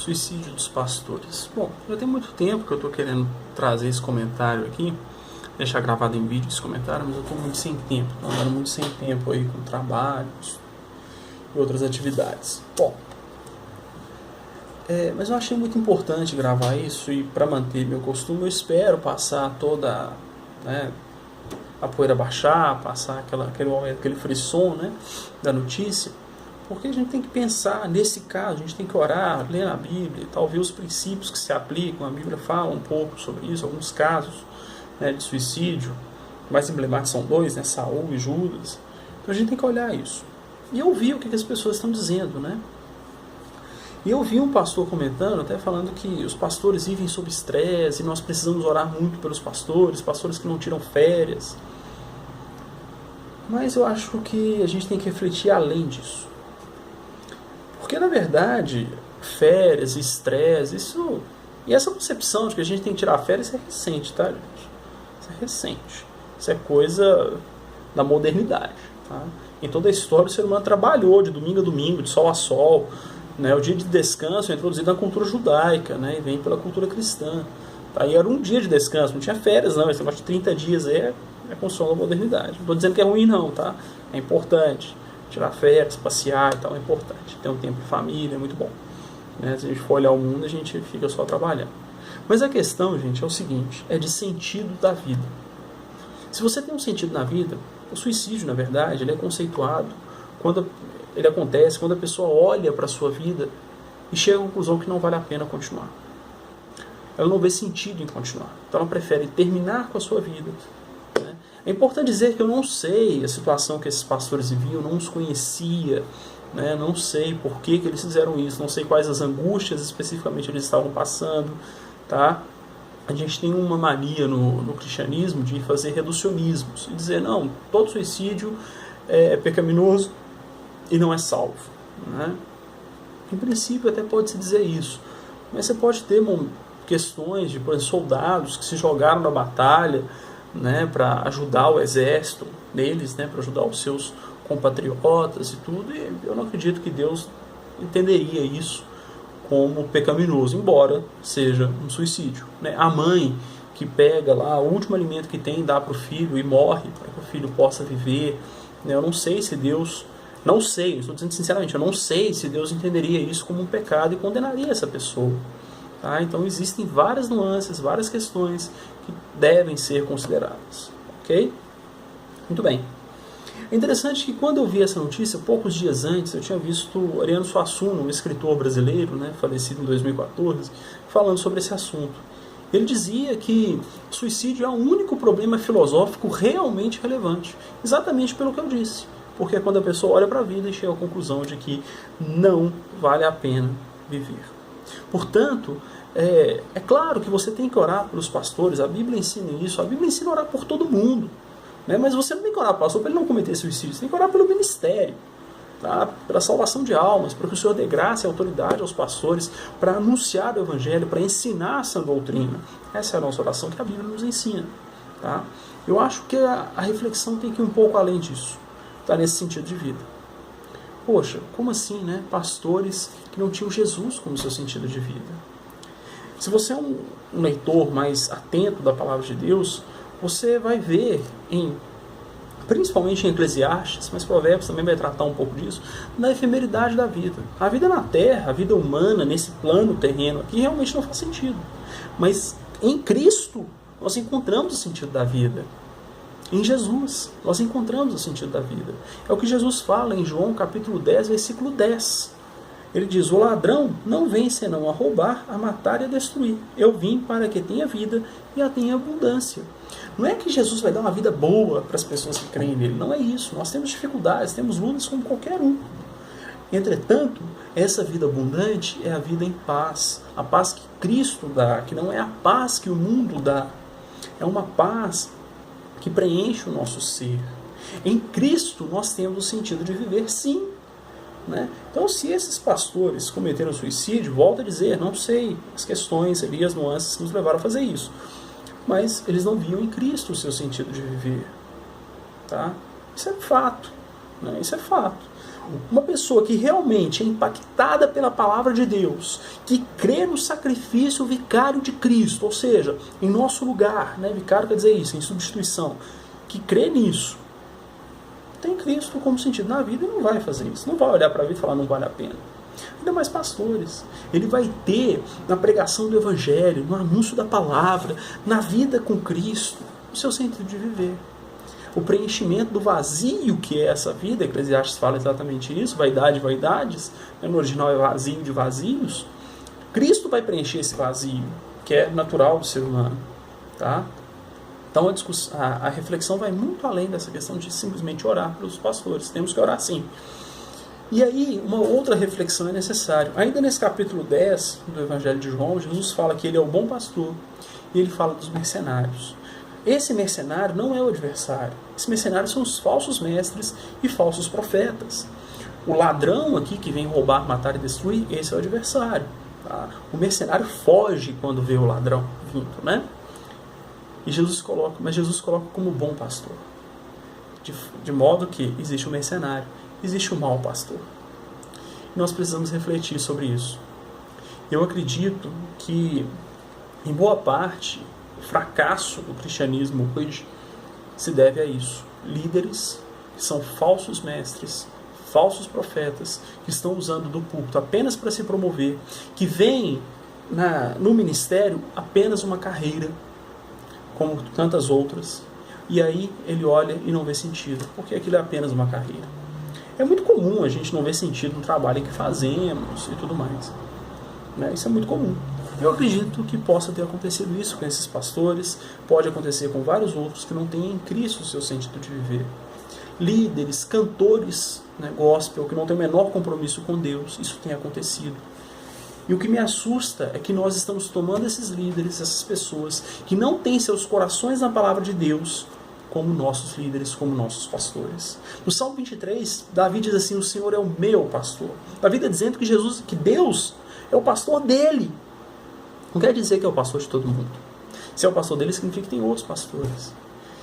suicídio dos pastores. Bom, já tem muito tempo que eu estou querendo trazer esse comentário aqui, deixar gravado em vídeo esse comentário, mas eu estou muito sem tempo, estou andando muito sem tempo aí com trabalhos e outras atividades. Bom, mas eu achei muito importante gravar isso, e para manter meu costume eu espero passar toda, né, a poeira baixar, passar aquele frisson, né, da notícia, porque a gente tem que pensar, nesse caso, a gente tem que orar, ler a Bíblia, talvez os princípios que se aplicam. A Bíblia fala um pouco sobre isso, alguns casos, né, de suicídio, mais emblemáticos são dois, né, Saul e Judas. Então a gente tem que olhar isso. E eu vi o que as pessoas estão dizendo, né? E eu vi um pastor comentando, até falando que os pastores vivem sob estresse, e nós precisamos orar muito pelos pastores que não tiram férias. Mas eu acho que a gente tem que refletir além disso. Porque, na verdade, férias, estresse, isso... E essa concepção de que a gente tem que tirar férias é recente, tá, gente? Isso é recente. Isso é coisa da modernidade, tá? Em toda a história, o ser humano trabalhou de domingo a domingo, de sol a sol, né? O dia de descanso é introduzido na cultura judaica, né? E vem pela cultura cristã. Tá? E era um dia de descanso, não tinha férias, não. Esse negócio de 30 dias é construção da modernidade. Não estou dizendo que é ruim, não, tá? É importante. Tirar férias, passear e tal é importante. Ter um tempo de família é muito bom. Né? Se a gente for olhar o mundo, a gente fica só trabalhando. Mas a questão, gente, é o seguinte: é de sentido da vida. Se você tem um sentido na vida, o suicídio, na verdade, ele é conceituado quando ele acontece quando a pessoa olha para a sua vida e chega à conclusão que não vale a pena continuar. Ela não vê sentido em continuar. Então ela prefere terminar com a sua vida. Né? É importante dizer que eu não sei a situação que esses pastores viviam, não os conhecia, né? Não sei por que eles fizeram isso, não sei quais as angústias especificamente eles estavam passando. Tá? A gente tem uma mania no cristianismo de fazer reducionismos e dizer, não, todo suicídio é pecaminoso e não é salvo. Né? Em princípio até pode-se dizer isso, mas você pode ter questões de, por exemplo, soldados que se jogaram na batalha, né, para ajudar o exército deles, né, para ajudar os seus compatriotas e tudo, e eu não acredito que Deus entenderia isso como pecaminoso, embora seja um suicídio. Né? A mãe que pega lá o último alimento que tem, dá para o filho e morre para que o filho possa viver. Né? Eu não sei se Deus... Não sei, estou dizendo sinceramente, eu não sei se Deus entenderia isso como um pecado e condenaria essa pessoa. Tá? Então existem várias nuances, várias questões que devem ser consideradas. Ok? Muito bem. É interessante que quando eu vi essa notícia, poucos dias antes, eu tinha visto Ariano Suassuna, um escritor brasileiro, né, falecido em 2014, falando sobre esse assunto. Ele dizia que suicídio é o único problema filosófico realmente relevante, exatamente pelo que eu disse. Porque é quando a pessoa olha para a vida e chega à conclusão de que não vale a pena viver. Portanto, é claro que você tem que orar pelos pastores, a Bíblia ensina isso, a Bíblia ensina a orar por todo mundo. Né? Mas você não tem que orar para o pastor para ele não cometer suicídio, você tem que orar pelo ministério, tá? Pela salvação de almas, para que o Senhor dê graça e autoridade aos pastores, para anunciar o Evangelho, para ensinar essa doutrina. Essa é a nossa oração que a Bíblia nos ensina. Tá? Eu acho que a reflexão tem que ir um pouco além disso. Tá, nesse sentido de vida. Poxa, como assim, né? Pastores que não tinham Jesus como seu sentido de vida. Se você é um leitor mais atento da palavra de Deus, você vai ver, principalmente em Eclesiastes, mas Provérbios também vai tratar um pouco disso, na efemeridade da vida. A vida na Terra, a vida humana, nesse plano terreno aqui, realmente não faz sentido. Mas em Cristo, nós encontramos o sentido da vida. Em Jesus, nós encontramos o sentido da vida. É o que Jesus fala em João capítulo 10, versículo 10. Ele diz, o ladrão não vem senão a roubar, a matar e a destruir. Eu vim para que tenha vida e a tenha abundância. Não é que Jesus vai dar uma vida boa para as pessoas que creem nele. Não é isso. Nós temos dificuldades, temos lutas como qualquer um. Entretanto, essa vida abundante é a vida em paz. A paz que Cristo dá, que não é a paz que o mundo dá. É uma paz que preenche o nosso ser. Em Cristo nós temos o sentido de viver, sim. Né? Então, se esses pastores cometeram suicídio, volto a dizer, não sei as questões ali, as nuances que nos levaram a fazer isso. Mas eles não viam em Cristo o seu sentido de viver. Tá? Isso é fato. Né? Isso é fato. uma pessoa que realmente é impactada pela palavra de Deus, que crê no sacrifício vicário de Cristo, ou seja, em nosso lugar, né? Vicário quer dizer isso, em substituição, que crê nisso, tem Cristo como sentido na vida e não vai fazer isso, não vai olhar para a vida e falar não vale a pena. Ainda mais pastores, ele vai ter na pregação do Evangelho, no anúncio da palavra, na vida com Cristo, o seu sentido de viver. O preenchimento do vazio que é essa vida, Eclesiastes fala exatamente isso, vaidade, vaidades, no original é vazio de vazios. Cristo vai preencher esse vazio, que é natural do ser humano. Tá? Então a reflexão vai muito além dessa questão de simplesmente orar pelos pastores. Temos que orar sim. E aí, uma outra reflexão é necessária. Ainda nesse capítulo 10 do Evangelho de João, Jesus fala que ele é o bom pastor e ele fala dos mercenários. Esse mercenário não é o adversário. Esse mercenário são os falsos mestres e falsos profetas. O ladrão aqui que vem roubar, matar e destruir, esse é o adversário. Tá? O mercenário foge quando vê o ladrão vindo, né? Mas Jesus coloca como bom pastor. De modo que existe o mercenário, existe o mau pastor. E nós precisamos refletir sobre isso. Eu acredito que, em boa parte, o fracasso do cristianismo hoje se deve a isso. Líderes que são falsos mestres, falsos profetas, que estão usando do púlpito apenas para se promover, que veem no ministério apenas uma carreira, como tantas outras, e aí ele olha e não vê sentido, porque aquilo é apenas uma carreira. É muito comum a gente não ver sentido no trabalho que fazemos e tudo mais. Né? Isso é muito comum. Eu acredito que possa ter acontecido isso com esses pastores, pode acontecer com vários outros que não têm em Cristo o seu sentido de viver. Líderes, cantores, né, gospel, que não têm o menor compromisso com Deus, isso tem acontecido. E o que me assusta é que nós estamos tomando esses líderes, essas pessoas que não têm seus corações na palavra de Deus, como nossos líderes, como nossos pastores. No Salmo 23, Davi diz assim: o Senhor é o meu pastor. Davi está dizendo que Deus é o pastor dele. Não quer dizer que é o pastor de todo mundo. Se é o pastor dele, significa que tem outros pastores.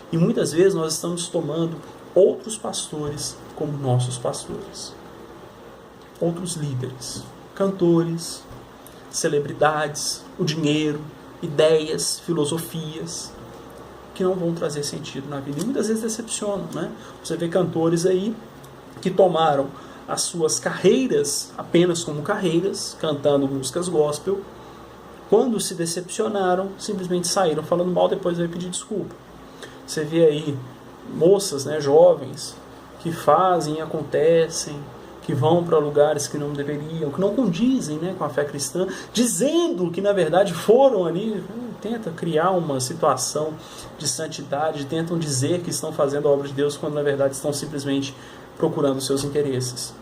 E muitas vezes nós estamos tomando outros pastores como nossos pastores. Outros líderes, cantores, celebridades, o dinheiro, ideias, filosofias, que não vão trazer sentido na vida. E muitas vezes decepcionam, né? Você vê cantores aí que tomaram as suas carreiras apenas como carreiras, cantando músicas gospel. Quando se decepcionaram, simplesmente saíram falando mal, depois veio pedir desculpa. Você vê aí moças, né, jovens, que fazem e acontecem, que vão para lugares que não deveriam, que não condizem, né, com a fé cristã, dizendo que na verdade foram ali, tenta criar uma situação de santidade, tentam dizer que estão fazendo a obra de Deus, quando na verdade estão simplesmente procurando seus interesses.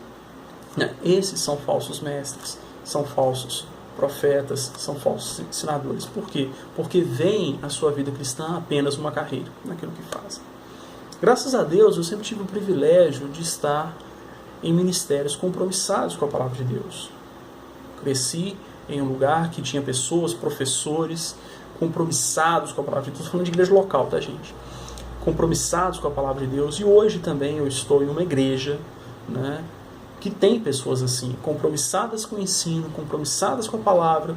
Esses são falsos mestres, são falsos profetas, são falsos ensinadores. Por quê? Porque veem a sua vida cristã apenas uma carreira, naquilo que fazem. Graças a Deus, eu sempre tive o privilégio de estar em ministérios compromissados com a palavra de Deus. Cresci em um lugar que tinha pessoas, professores, compromissados com a palavra de Deus. Estou falando de igreja local, tá, gente? Compromissados com a palavra de Deus. E hoje também eu estou em uma igreja, né, que tem pessoas assim, compromissadas com o ensino, compromissadas com a palavra.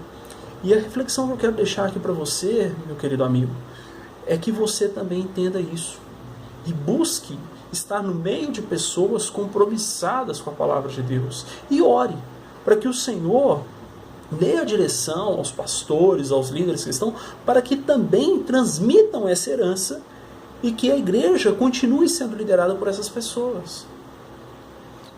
E a reflexão que eu quero deixar aqui para você, meu querido amigo, é que você também entenda isso. E busque estar no meio de pessoas compromissadas com a palavra de Deus. E ore para que o Senhor dê a direção aos pastores, aos líderes cristãos, para que também transmitam essa herança e que a igreja continue sendo liderada por essas pessoas.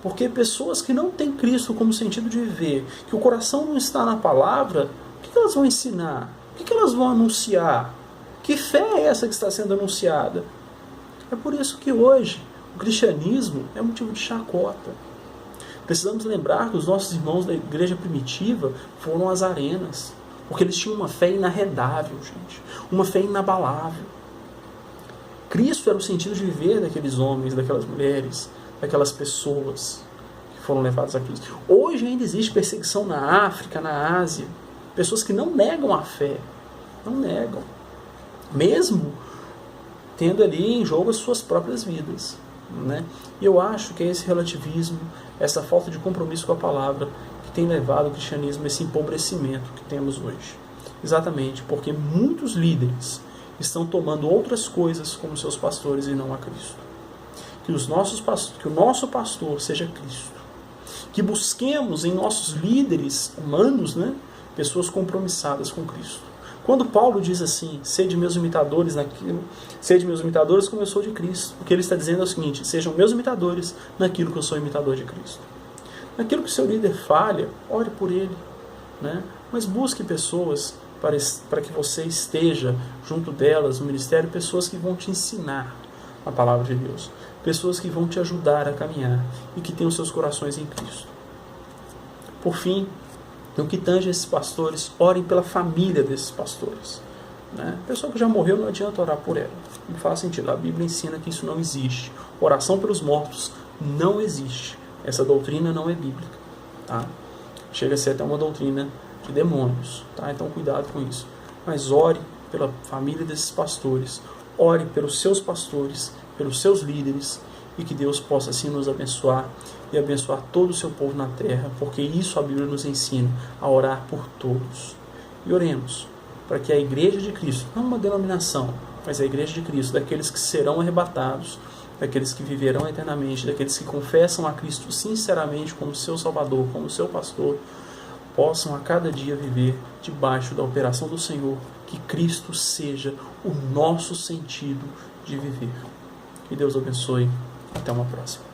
Porque pessoas que não têm Cristo como sentido de viver, que o coração não está na palavra, o que elas vão ensinar? O que elas vão anunciar? Que fé é essa que está sendo anunciada? É por isso que hoje o cristianismo é motivo de chacota. Precisamos lembrar que os nossos irmãos da igreja primitiva foram às arenas, porque eles tinham uma fé inarredável, gente, uma fé inabalável. Cristo era o sentido de viver daqueles homens, daquelas mulheres, daquelas pessoas que foram levadas a Cristo. Hoje ainda existe perseguição na África, na Ásia, pessoas que não negam a fé, não negam, mesmo tendo ali em jogo as suas próprias vidas. né? E eu acho que é esse relativismo, essa falta de compromisso com a palavra, que tem levado o cristianismo a esse empobrecimento que temos hoje. Exatamente porque muitos líderes estão tomando outras coisas como seus pastores e não a Cristo. Que o nosso pastor seja Cristo. Que busquemos em nossos líderes humanos, né, pessoas compromissadas com Cristo. Quando Paulo diz assim, sede meus imitadores naquilo, sede meus imitadores como eu sou de Cristo, o que ele está dizendo é o seguinte, sejam meus imitadores naquilo que eu sou imitador de Cristo. Naquilo que o seu líder falha, ore por ele, né? Mas busque pessoas para que você esteja junto delas no ministério, pessoas que vão te ensinar a palavra de Deus, pessoas que vão te ajudar a caminhar e que tenham seus corações em Cristo. Por fim, no que tange esses pastores, orem pela família desses pastores, né? Pessoa que já morreu, não adianta orar por ela, não faz sentido, a Bíblia ensina que isso não existe. Oração pelos mortos não existe, essa doutrina não é bíblica, tá? Chega a ser até uma doutrina de demônios, tá? Então cuidado com isso. Mas ore pela família desses pastores, ore pelos seus pastores, pelos seus líderes, e que Deus possa assim nos abençoar e abençoar todo o seu povo na terra, porque isso a Bíblia nos ensina, a orar por todos. E oremos para que a igreja de Cristo, não uma denominação, mas a igreja de Cristo, daqueles que serão arrebatados, daqueles que viverão eternamente, daqueles que confessam a Cristo sinceramente como seu Salvador, como seu pastor, possam a cada dia viver debaixo da operação do Senhor, que Cristo seja o nosso sentido de viver. Que Deus abençoe. Até uma próxima.